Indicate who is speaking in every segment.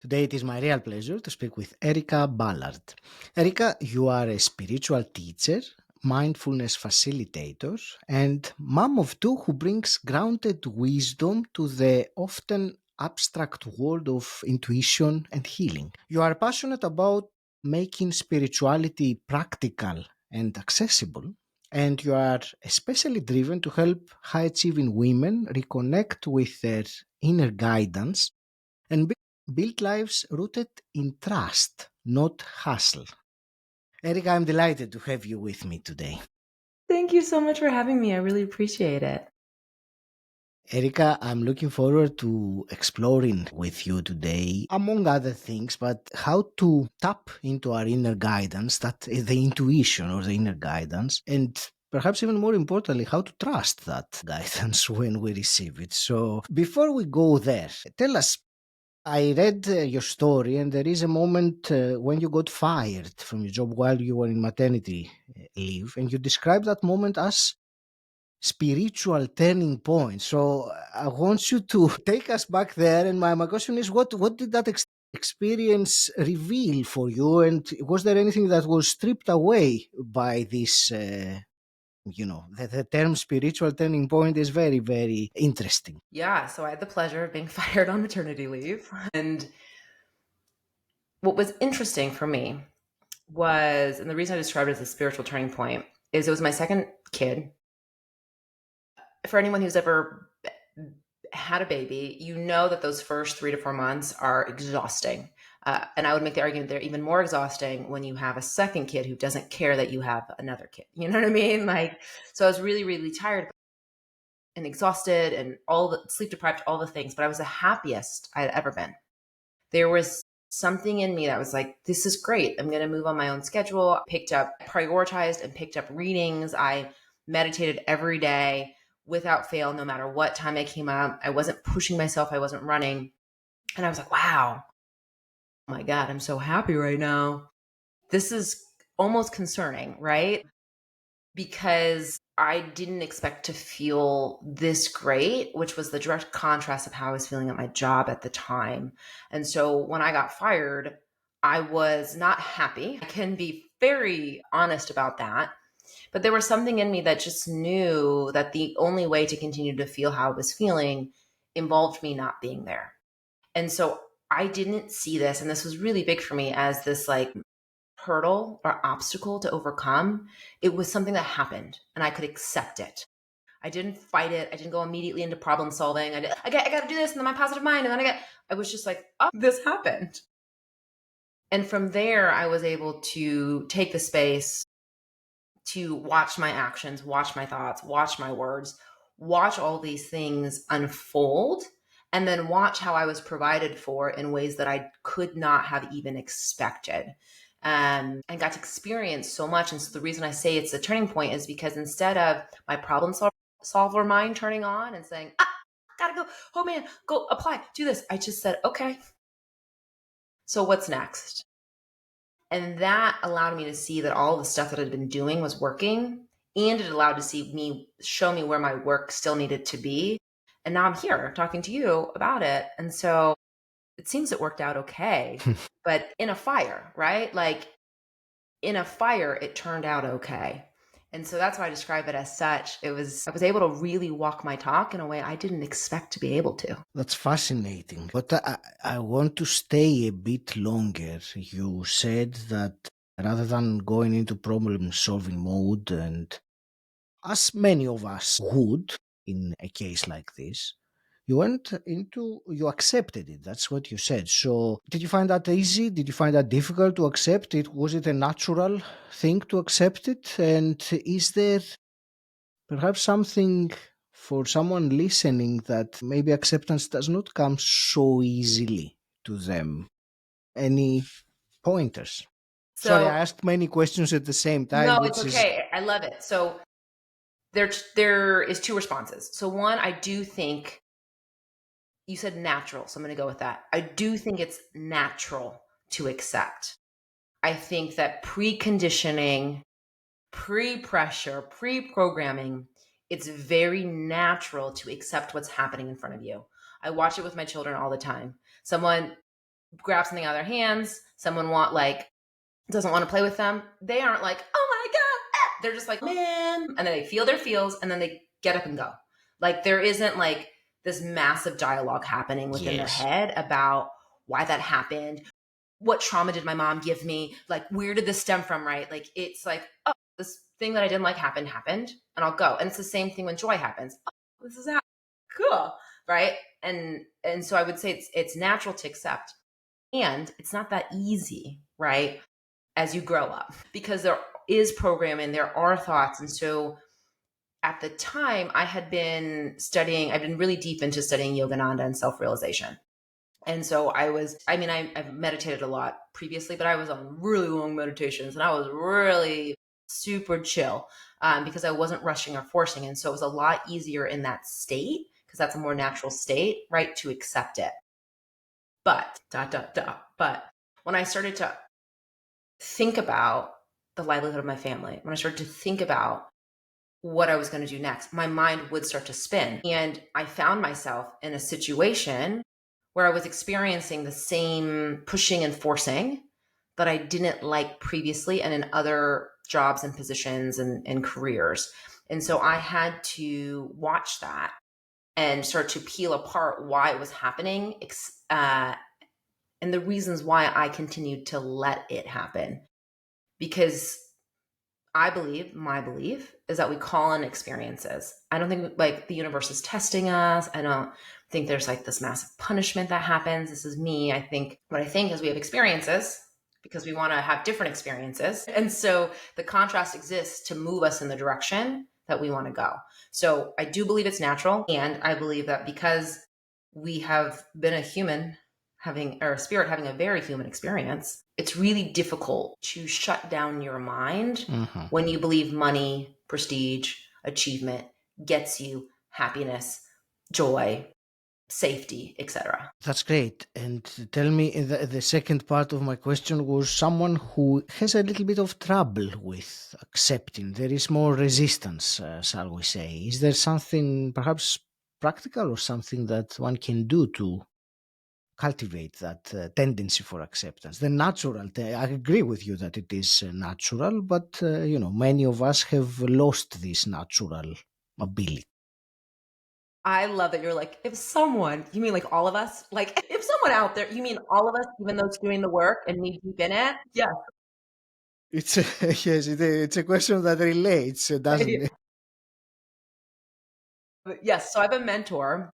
Speaker 1: Today it is my real pleasure to speak with Erica Ballard. Erica, you are a spiritual teacher, mindfulness facilitator, and mom of two who brings grounded wisdom to the often abstract world of intuition and healing. You are passionate about making spirituality practical and accessible, and you are especially driven to help high achieving women reconnect with their inner guidance and build lives rooted in trust, not hustle. Erica, I'm delighted to have you with me today.
Speaker 2: Thank you so much for having me. I really appreciate it.
Speaker 1: Erica, I'm looking forward to exploring with you today, among other things, but how to tap into our inner guidance, that is the intuition or the inner guidance, and perhaps even more importantly, how to trust that guidance when we receive it. So before we go there, tell us, I read your story, and there is a moment when you got fired from your job while you were in maternity leave, and you described that moment as spiritual turning point. So I want you to take us back there. And my question is, what did that experience reveal for you? And was there anything that was stripped away by this? The term spiritual turning point is very, very interesting.
Speaker 2: Yeah, so I had the pleasure of being fired on maternity leave. And what was interesting for me was, and the reason I described it as a spiritual turning point, is it was my second kid. For anyone who's ever had a baby, you know that those first 3 to 4 months are exhausting. And I would make the argument they're even more exhausting when you have a second kid who doesn't care that you have another kid. You know what I mean? So I was really, really tired and exhausted and all the sleep deprived, all the things, but I was the happiest I had ever been. There was something in me that was like, this is great. I'm going to move on my own schedule. Prioritized and picked up readings. I meditated every day without fail, no matter what time I came up. I wasn't pushing myself. I wasn't running. And I was like, wow, oh my God, I'm so happy right now. This is almost concerning, right? Because I didn't expect to feel this great, which was the direct contrast of how I was feeling at my job at the time. And so when I got fired, I was not happy. I can be very honest about that. But there was something in me that just knew that the only way to continue to feel how I was feeling involved me not being there. And so I didn't see this, and this was really big for me, as this like hurdle or obstacle to overcome. It was something that happened and I could accept it. I didn't fight it. I didn't go immediately into problem solving. I got to do this, and then my positive mind. And then I was just like, oh, this happened. And from there, I was able to take the space to watch my actions, watch my thoughts, watch my words, watch all these things unfold, and then watch how I was provided for in ways that I could not have even expected. And got to experience so much. And so the reason I say it's a turning point is because instead of my solver mind turning on and saying, gotta go, oh man, go apply, do this, I just said, okay, so what's next? And that allowed me to see that all the stuff that I'd been doing was working. And it allowed to show me where my work still needed to be. And now I'm here talking to you about it. And so it seems it worked out okay. But in a fire, right? Like in a fire, it turned out okay. And so that's why I describe it as such. I was able to really walk my talk in a way I didn't expect to be able to.
Speaker 1: That's fascinating. But I want to stay a bit longer. You said that rather than going into problem solving mode, and as many of us would in a case like this, you accepted it. That's what you said. So did you find that easy? Did you find that difficult to accept it? Was it a natural thing to accept it? And is there perhaps something for someone listening that maybe acceptance does not come so easily to them? Any pointers? Sorry,
Speaker 2: So
Speaker 1: I asked many questions at the same time,
Speaker 2: no, it's
Speaker 1: which is
Speaker 2: okay. I love it. So there is two responses. So one, I do think you said natural, so I'm going to go with that. I do think it's natural to accept. I think that preconditioning, pre-pressure, pre-programming, it's very natural to accept what's happening in front of you. I watch it with my children all the time. Someone grab something out of their hands, someone doesn't want to play with them, they aren't like, oh my God. They're just like, man. And then they feel their feels and then they get up and go. Like there isn't like this massive dialogue happening within their
Speaker 1: Yes.
Speaker 2: head about why that happened. What trauma did my mom give me? Like, where did this stem from, right? Like, it's like, oh, this thing that I didn't like happened, and I'll go. And it's the same thing when joy happens. Oh, this is cool, right? And so I would say it's natural to accept. And it's not that easy, right? As you grow up, because there is programming, there are thoughts. And so at the time I've been really deep into studying Yogananda and self-realization. And so I've meditated a lot previously, but I was on really long meditations and I was really super chill because I wasn't rushing or forcing. And so it was a lot easier in that state because that's a more natural state, right? To accept it. But, but when I started to think about the livelihood of my family, when I started to think about what I was going to do next, my mind would start to spin. And I found myself in a situation where I was experiencing the same pushing and forcing that I didn't like previously and in other jobs and positions and careers. And so I had to watch that and start to peel apart why it was happening and the reasons why I continued to let it happen. Because my belief is that we call in experiences. I don't think like the universe is testing us. I don't think there's like this massive punishment that happens. This is me. What I think is we have experiences because we want to have different experiences. And so the contrast exists to move us in the direction that we want to go. So I do believe it's natural. And I believe that because we have been a spirit having a very human experience, it's really difficult to shut down your mind when you believe money, prestige, achievement gets you happiness, joy, safety, etc.
Speaker 1: That's great. And tell me, the second part of my question was someone who has a little bit of trouble with accepting. There is more resistance, shall we say. Is there something perhaps practical or something that one can do to cultivate that tendency for acceptance? The natural, I agree with you that it is natural, but many of us have lost this natural ability.
Speaker 2: I love that you're like, if someone, you mean like all of us? Like, if someone out there, you mean all of us, even those doing the work and knee deep in it? Yeah.
Speaker 1: It's yes, it's a question that relates, doesn't it?
Speaker 2: Yes. So I have a mentor.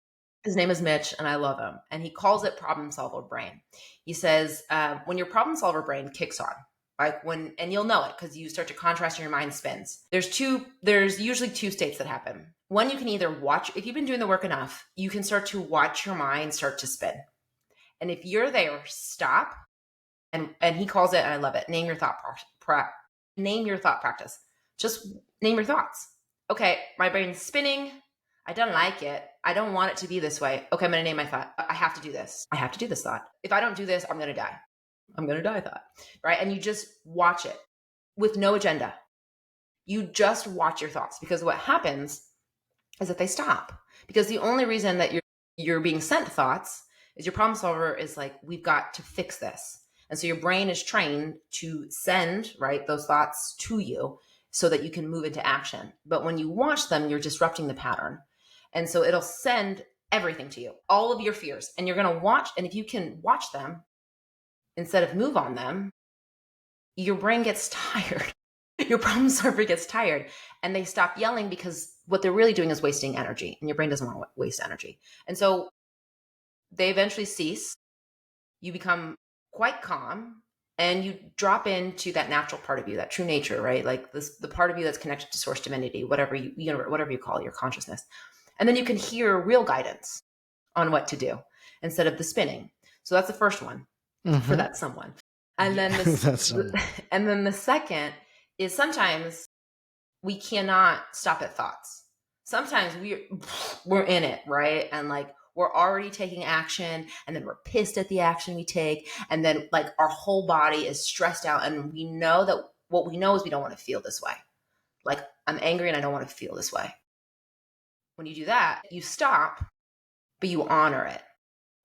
Speaker 2: His name is Mitch, and I love him. And he calls it problem solver brain. He says, when your problem solver brain kicks on, and you'll know it because you start to contrast and your mind spins. There's usually two states that happen. One, you can either watch, if you've been doing the work enough, you can start to watch your mind start to spin. And if you're there, stop. And he calls it, and I love it, name your thought practice. Just name your thoughts. Okay, my brain's spinning. I don't like it. I don't want it to be this way. Okay, I'm going to name my thought. I have to do this. I have to do this thought. If I don't do this, I'm going to die. I'm going to die thought, right? And you just watch it with no agenda. You just watch your thoughts because what happens is that they stop. Because the only reason that you're being sent thoughts is your problem solver is like, we've got to fix this. And so your brain is trained to send, right, those thoughts to you so that you can move into action. But when you watch them, you're disrupting the pattern. And so it'll send everything to you, all of your fears. And you're going to watch. And if you can watch them instead of move on them, your brain gets tired. Your problem solver gets tired and they stop yelling because what they're really doing is wasting energy and your brain doesn't want to waste energy. And so they eventually cease. You become quite calm and you drop into that natural part of you, that true nature, right? Like the part of you that's connected to source divinity, whatever you call it, your consciousness. And then you can hear real guidance on what to do instead of the spinning. So that's the first one for that someone. And then the second is sometimes we cannot stop at thoughts. Sometimes we're in it, right? And like we're already taking action and then we're pissed at the action we take. And then like our whole body is stressed out. And we know that what we know is we don't want to feel this way. Like I'm angry and I don't want to feel this way. When you do that, you stop, but you honor it.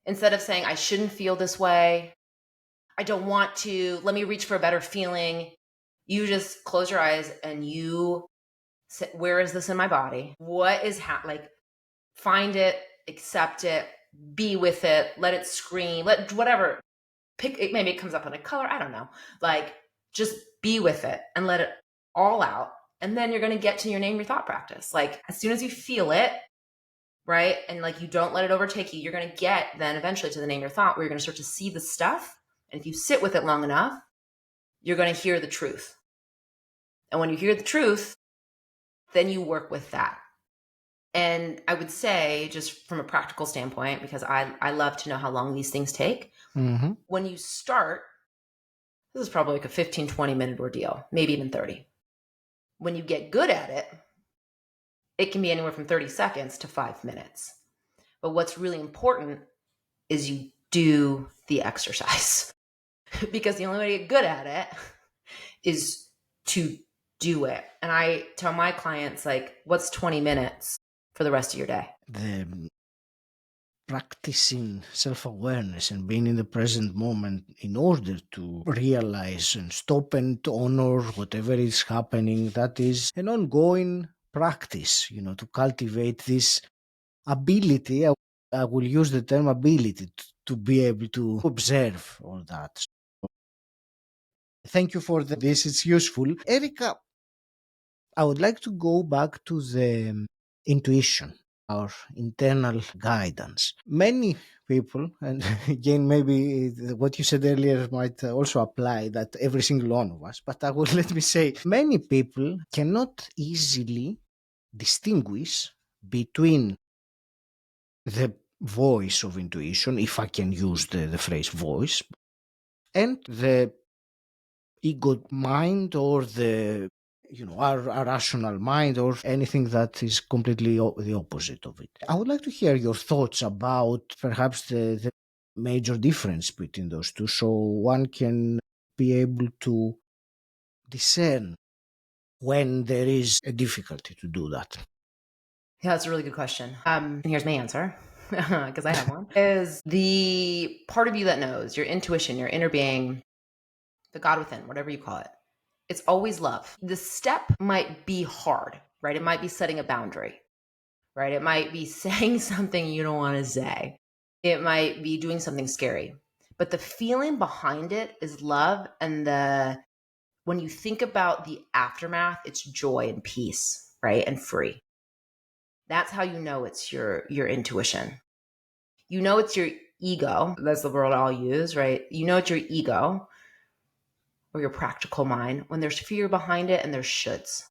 Speaker 2: Instead of saying, I shouldn't feel this way, I don't want to, let me reach for a better feeling, you just close your eyes and you say, where is this in my body? What is like, find it, accept it, be with it, let it scream, let whatever, pick it, maybe it comes up in a color, I don't know. Like, just be with it and let it all out. And then you're going to get to your name your thought practice. Like, as soon as you feel it, right? And like, you don't let it overtake you, you're going to get then eventually to the name your thought, where you're going to start to see the stuff. And if you sit with it long enough, you're going to hear the truth. And when you hear the truth, then you work with that. And I would say, just from a practical standpoint, because I love to know how long these things take.
Speaker 1: Mm-hmm.
Speaker 2: When you start, this is probably like a 15, 20-minute ordeal, maybe even 30. When you get good at it, it can be anywhere from 30 seconds to 5 minutes. But what's really important is you do the exercise. Because the only way to get good at it is to do it. And I tell my clients, like, what's 20 minutes for the rest of your day?
Speaker 1: The practicing self-awareness and being in the present moment in order to realize and stop and honor whatever is happening, that is an ongoing practice, to cultivate this ability. I will use the term ability to be able to observe all that. Thank you for this. It's useful. Erica, I would like to go back to the intuition, our internal guidance. Many people, and again, maybe what you said earlier might also apply, that every single one of us, but I will let me say, many people cannot easily distinguish between the voice of intuition, if I can use the phrase voice, and the ego mind, or our rational mind, or anything that is completely the opposite of it. I would like to hear your thoughts about perhaps the major difference between those two, so one can be able to discern when there is a difficulty to do that.
Speaker 2: Yeah, that's a really good question. And here's my answer, because I have one, is the part of you that knows, your intuition, your inner being, the God within, whatever you call it. It's always love. The step might be hard, right? It might be setting a boundary, right? It might be saying something you don't want to say. It might be doing something scary. But the feeling behind it is love. And when you think about the aftermath, it's joy and peace, right? And free. That's how you know it's your intuition. You know it's your ego. That's the word I'll use, right? You know it's your ego or your practical mind when there's fear behind it and there's shoulds.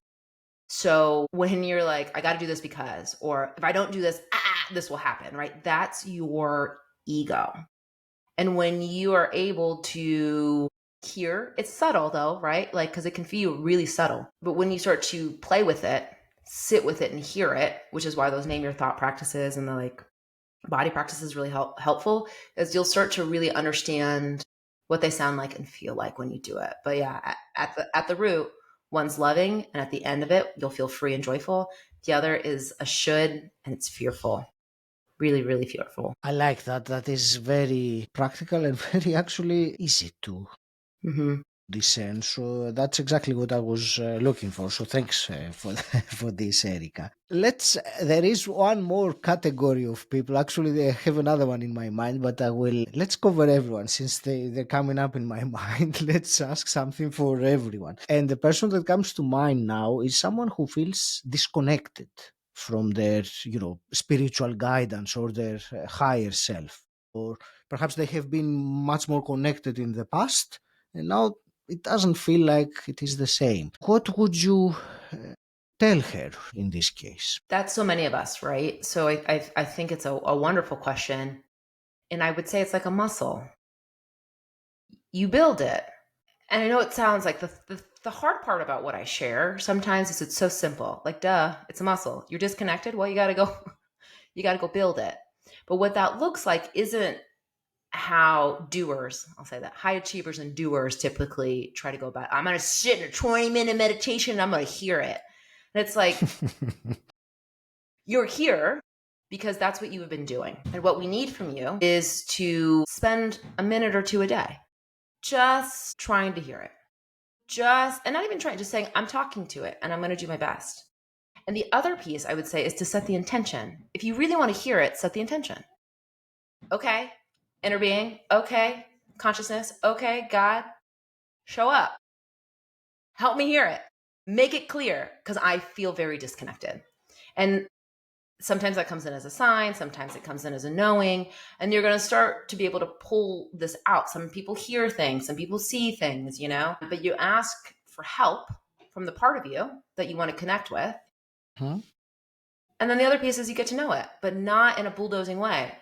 Speaker 2: So when you're like, I got to do this because, or if I don't do this, this will happen, right? That's your ego. And when you are able to hear, it's subtle though, right? Like, because it can feel really subtle. But when you start to play with it, sit with it and hear it, which is why those name your thought practices and the like body practices really helpful, is you'll start to really understand what they sound like and feel like when you do it. But yeah, at the root, one's loving, and at the end of it, you'll feel free and joyful. The other is a should, and it's fearful. Really, really fearful.
Speaker 1: I like that. That is very practical and very actually easy to discern. So that's exactly what I was looking for. So thanks for for this, Erica. There is one more category of people. Actually, I have another one in my mind, but let's cover everyone since they're coming up in my mind. Let's ask something for everyone. And the person that comes to mind now is someone who feels disconnected from their, spiritual guidance or their higher self. Or perhaps they have been much more connected in the past, and now it doesn't feel like it is the same. What would you tell her in this case?
Speaker 2: That's so many of us, right? So I think it's a wonderful question. And I would say it's like a muscle. You build it. And I know it sounds like the hard part about what I share sometimes is it's so simple. Like, duh, it's a muscle. You're disconnected. Well, you got to go, you got to go build it. But what that looks like isn't how doers, I'll say that, high achievers and doers typically try to go about. I'm going to sit in a 20-minute meditation and I'm going to hear it. And it's like, you're here because that's what you have been doing. And what we need from you is to spend a minute or two a day just trying to hear it. And not even trying, just saying, I'm talking to it and I'm going to do my best. And the other piece I would say is to set the intention. If you really want to hear it, set the intention. Okay, inner being. Okay, consciousness. Okay, God, show up. Help me hear it. Make it clear, because I feel very disconnected. And sometimes that comes in as a sign, sometimes it comes in as a knowing, and you're going to start to be able to pull this out. Some people hear things, some people see things, but you ask for help from the part of you that you want to connect with.
Speaker 1: Hmm?
Speaker 2: And then the other piece is you get to know it, but not in a bulldozing way.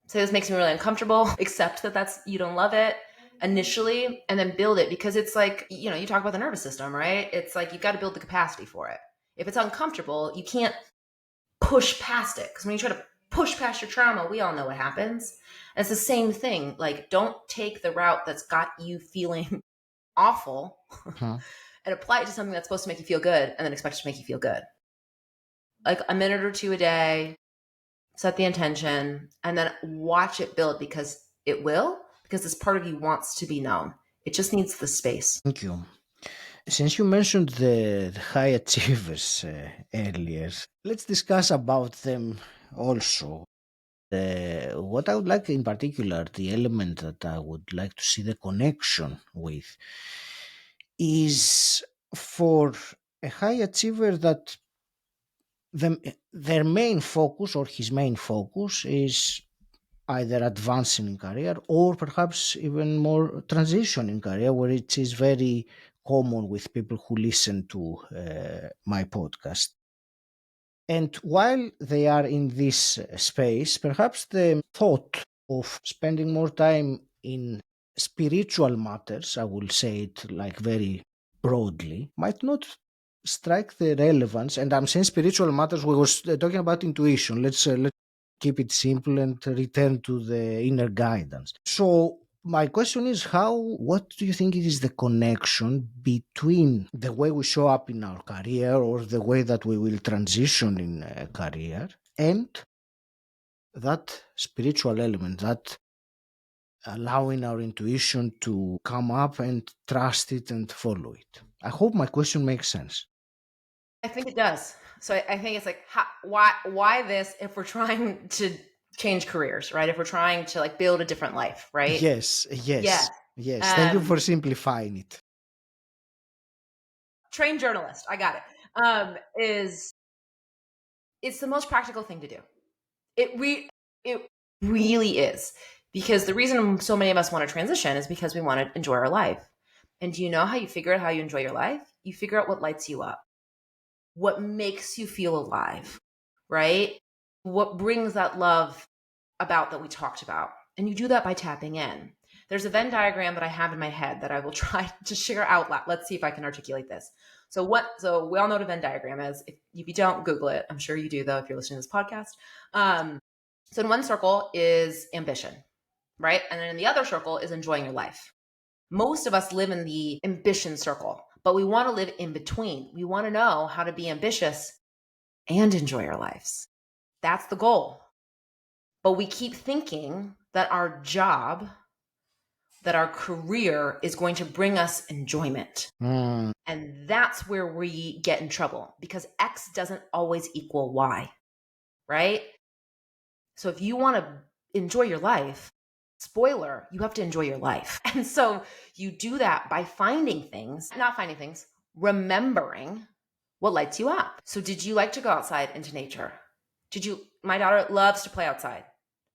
Speaker 2: So this makes me really uncomfortable. Accept that you don't love it initially, and then build it, because it's like, you talk about the nervous system, right? It's like you've got to build the capacity for it. If it's uncomfortable, you can't push past it, because when you try to push past your trauma, we all know what happens. And it's the same thing. Like, don't take the route that's got you feeling awful
Speaker 1: Huh?
Speaker 2: and apply it to something that's supposed to make you feel good and then expect it to make you feel good. Like a minute or two a day, set the intention, and then watch it build, because this part of you wants to be known. It just needs the space.
Speaker 1: Thank you. Since you mentioned the high achievers earlier, let's discuss about them also. What I would like in particular, the element that I would like to see the connection with, is for a high achiever that their main focus or his main focus is either advancing in career or perhaps even more transition in career, where it is very common with people who listen to my podcast. And while they are in this space, perhaps the thought of spending more time in spiritual matters, I will say it like very broadly, might not strike the relevance. And I'm saying spiritual matters, we were talking about intuition. Let's keep it simple and return to the inner guidance. So my question is, what do you think is the connection between the way we show up in our career or the way that we will transition in a career and that spiritual element, that allowing our intuition to come up and trust it and follow it? I hope my question makes sense.
Speaker 2: I think it does. So I think it's like, why this if we're trying to change careers, right? If we're trying to like build a different life, right?
Speaker 1: Yes,
Speaker 2: Yeah.
Speaker 1: yes, yes. Thank you for simplifying it.
Speaker 2: Trained journalist, I got it. It's the most practical thing to do. It really is, because the reason so many of us want to transition is because we want to enjoy our life. And do you know how you figure out how you enjoy your life? You figure out what lights you up, what makes you feel alive, right? What brings that love about that we talked about. And you do that by tapping in. There's a Venn diagram that I have in my head that I will try to share out loud. Let's see if I can articulate this. So we all know what a Venn diagram is. If you don't, Google it. I'm sure you do, though, if you're listening to this podcast. So in one circle is ambition, right? And then in the other circle is enjoying your life. Most of us live in the ambition circle, but we want to live in between. We want to know how to be ambitious and enjoy our lives. That's the goal. But we keep thinking that our job, that our career is going to bring us enjoyment.
Speaker 1: Mm.
Speaker 2: And that's where we get in trouble, because X doesn't always equal Y, right? So if you want to enjoy your life, spoiler, you have to enjoy your life. And so you do that by remembering what lights you up. So did you like to go outside into nature? My daughter loves to play outside.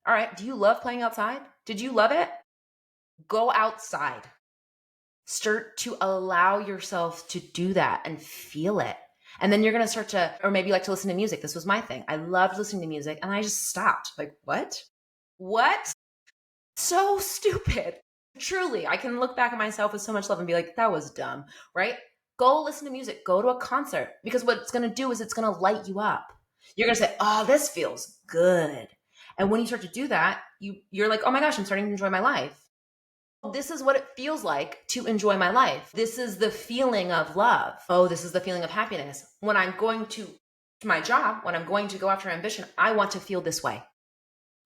Speaker 2: All right. Do you love playing outside? Did you love it? Go outside. Start to allow yourself to do that and feel it. And then you're going to start to, or maybe you like to listen to music. This was my thing. I loved listening to music and I just stopped. Like, what? What? So stupid. Truly, I can look back at myself with so much love and be like, that was dumb, right? Go listen to music. Go to a concert, because what it's going to do is it's going to light you up. You're going to say, oh, this feels good. And when you start to do that, you're like, oh my gosh, I'm starting to enjoy my life. This is what it feels like to enjoy my life. This is the feeling of love. Oh, this is the feeling of happiness. When I'm going to my job, when I'm going to go after ambition, I want to feel this way.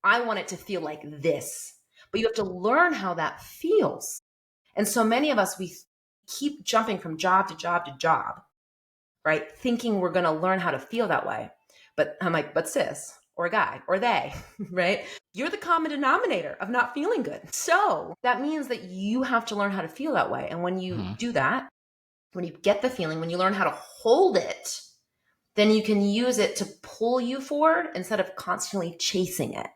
Speaker 2: I want it to feel like this. But you have to learn how that feels. And so many of us, we keep jumping from job to job to job, right? Thinking we're going to learn how to feel that way. But I'm like, but sis, or guy, or they, right? You're the common denominator of not feeling good. So that means that you have to learn how to feel that way. And when you do that, when you get the feeling, when you learn how to hold it, then you can use it to pull you forward instead of constantly chasing it.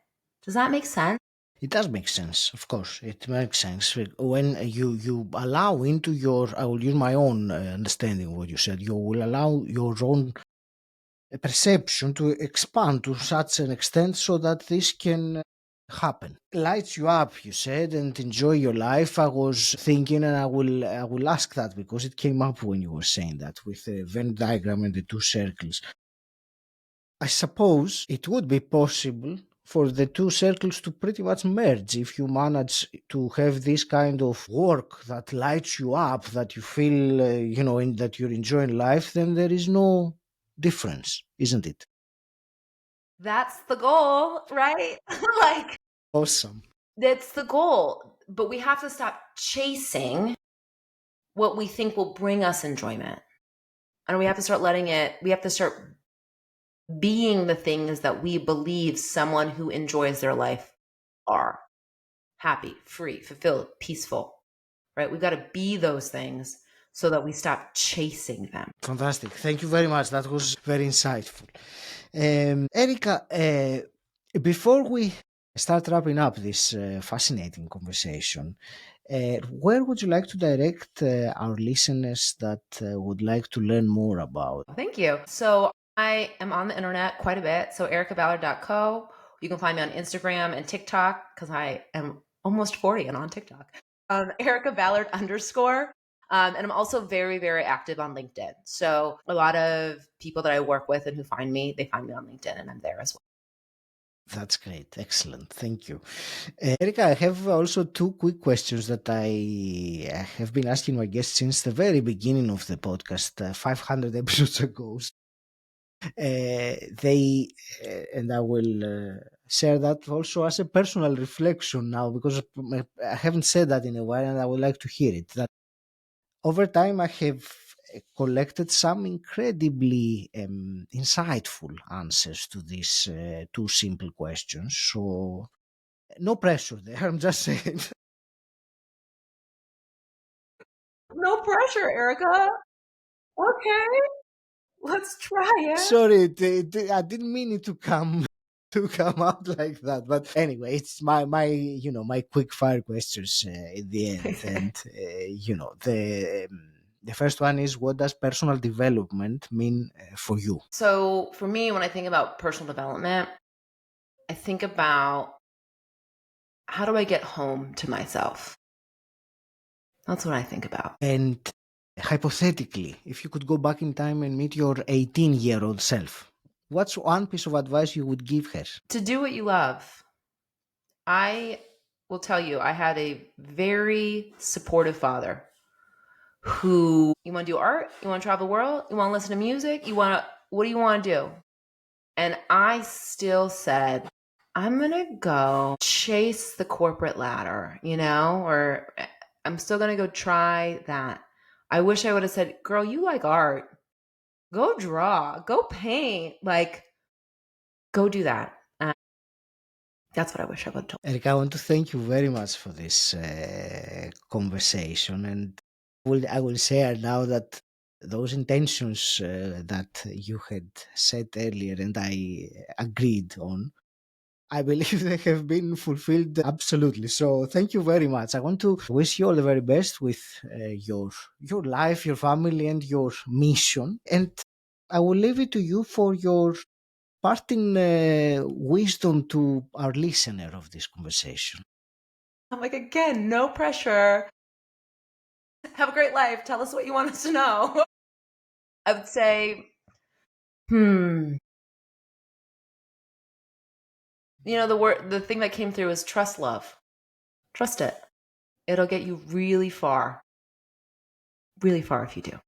Speaker 2: Does that make sense?
Speaker 1: It does make sense, of course. It makes sense when you allow into your. I will use my own understanding of what you said. You will allow your own perception to expand to such an extent so that this can happen. Lights you up, you said, and enjoy your life. I was thinking, and I will ask that because it came up when you were saying that with the Venn diagram and the two circles. I suppose it would be possible for the two circles to pretty much merge if you manage to have this kind of work that lights you up, that you feel, that you're enjoying life, then there is no difference, isn't it?
Speaker 2: That's the goal, right? Like,
Speaker 1: Awesome.
Speaker 2: that's the goal. But we have to stop chasing what we think will bring us enjoyment. And we have to start we have to start being the things that we believe someone who enjoys their life are: happy, free, fulfilled, peaceful, right? We've got to be those things so that we stop chasing them.
Speaker 1: Fantastic. Thank you very much. That was very insightful. Erica, before we start wrapping up this fascinating conversation, where would you like to direct our listeners that would like to learn more about?
Speaker 2: Thank you. So I am on the internet quite a bit. So ericaballard.co. You can find me on Instagram and TikTok because I am almost 40 and on TikTok. Erica Ballard _. And I'm also very, very active on LinkedIn. So a lot of people that I work with and who find me, they find me on LinkedIn and I'm there as well.
Speaker 1: That's great. Excellent. Thank you. Erica, I have also two quick questions that I have been asking my guests since the very beginning of the podcast, 500 episodes ago. They and I will share that also as a personal reflection now because I haven't said that in a while and I would like to hear it. That over time I have collected some incredibly insightful answers to these two simple questions. So no pressure there. I'm just saying.
Speaker 2: No pressure, Erica. Okay, let's try it.
Speaker 1: Sorry, I didn't mean it to come to come out like that. But anyway, it's my quick fire questions in the end, and the first one is, what does personal development mean for you?
Speaker 2: So for me, when I think about personal development, I think about how do I get home to myself? That's what I think about.
Speaker 1: And hypothetically, if you could go back in time and meet your 18-year-old self, what's one piece of advice you would give her?
Speaker 2: To do what you love. I will tell you, I had a very supportive father who, you want to do art? You want to travel the world? You want to listen to music? What do you want to do? And I still said, I'm going to go chase the corporate ladder, or I'm still going to go try that. I wish I would have said, girl, you like art. Go draw, go paint, like, go do that. That's what I wish I would have told.
Speaker 1: Eric, I want to thank you very much for this conversation, and I will share now that those intentions that you had said earlier and I agreed on, I believe they have been fulfilled absolutely. So thank you very much. I want to wish you all the very best with your life, your family, and your mission. And I will leave it to you for your parting wisdom to our listener of this conversation.
Speaker 2: I'm like, again, no pressure. Have a great life. Tell us what you want us to know. I would say, the thing that came through is trust love. Trust it. It'll get you really far if you do.